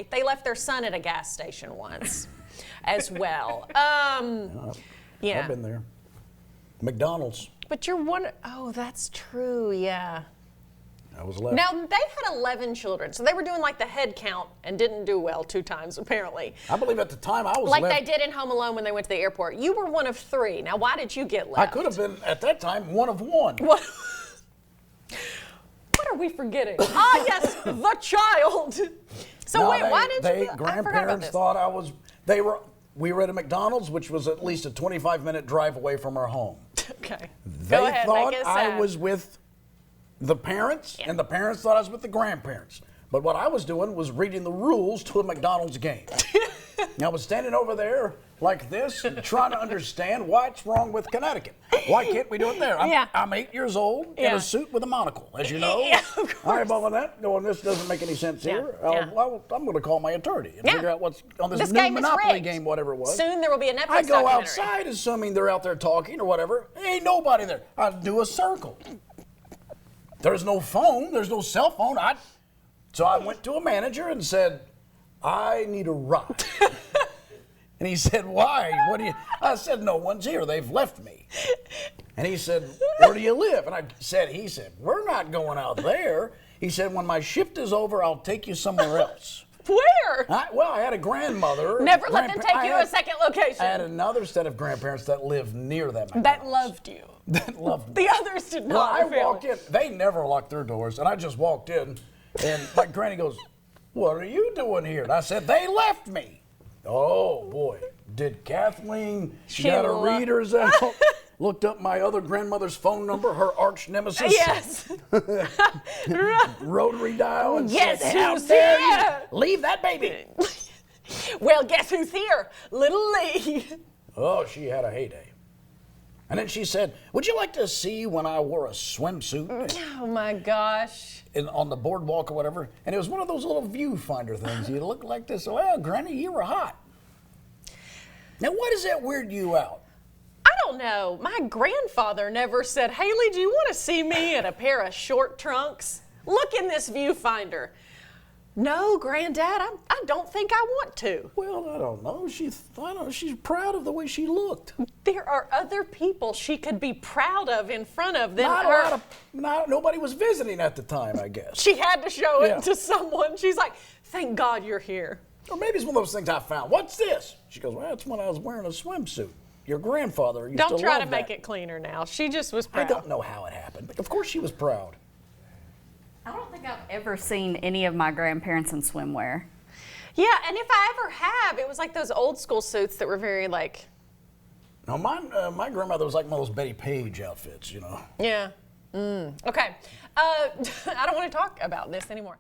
family. They left their son at a gas station once as well. Yeah. I've been there. McDonald's. But you're one, oh, that's true, yeah. I was left. Now, they had 11 children, so they were doing like the head count and didn't do well 2 times, apparently. I believe at the time I was like left. They did in Home Alone when they went to the airport. You were one of 3. Now, why did you get left? I could have been, at that time, one of 1. What are we forgetting? Ah, yes, the child. So No, wait, why did you? Grandparents thought I was, we were at a McDonald's, which was at least a 25-minute drive away from our home. Okay. They Go ahead, thought make it I sad. was with the parents, and the parents thought I was with the grandparents. But what I was doing was reading the rules to a McDonald's game. I was standing over there like this and trying to understand what's wrong with Connecticut. Why can't we do it there? I'm 8 years old in a suit with a monocle, as you know. Yeah, of course. I eyeballing that, going, this doesn't make any sense here. Well, I'm going to call my attorney and figure out what's on this new game Monopoly is game, whatever it was. Soon there will be a Netflix I go documentary. outside assuming they're out there talking or whatever. Ain't nobody there. I do a circle. There's no phone. There's no cell phone. So I went to a manager and said, I need a ride. And he said, why? What do you? I said, no one's here. They've left me. And he said, where do you live? And he said, we're not going out there. He said, when my shift is over, I'll take you somewhere else. Where? I had a grandmother. Never let them take you to a second location. I had another set of grandparents that lived near them. That loved you. That loved me. The others did not. Well, I walked in. They never locked their doors, and I just walked in, and my granny goes, what are you doing here? And I said, they left me. Oh, boy. Did Kathleen, she got her readers out, looked up my other grandmother's phone number, her arch nemesis. Yes. Rotary dial and Yes, said, how who's dare here? you leave that baby. Well, guess who's here? Little Lee. Oh, she had a heyday. And then she said, would you like to see when I wore a swimsuit? Oh, my gosh. On the boardwalk or whatever. And it was one of those little viewfinder things. You look like this. Well, Granny, you were hot. Now, why does that weird you out? I don't know. My grandfather never said, Hayley, do you want to see me in a pair of short trunks? Look in this viewfinder. No, Granddad, I don't think I want to. Well, I don't know. She's proud of the way she looked. There are other people she could be proud of in front of than her. Nobody was visiting at the time, I guess. She had to show it to someone. She's like, thank God you're here. Or maybe it's one of those things I found. What's this? She goes, well, that's when I was wearing a swimsuit. Your grandfather used to love that. Don't try to make it cleaner now. She just was proud. I don't know how it happened, but of course she was proud. I don't think I've ever seen any of my grandparents in swimwear. Yeah, and if I ever have, it was like those old school suits that were very like... No, my grandmother was like one of those Betty Page outfits, you know. Yeah. Okay. I don't want to talk about this anymore.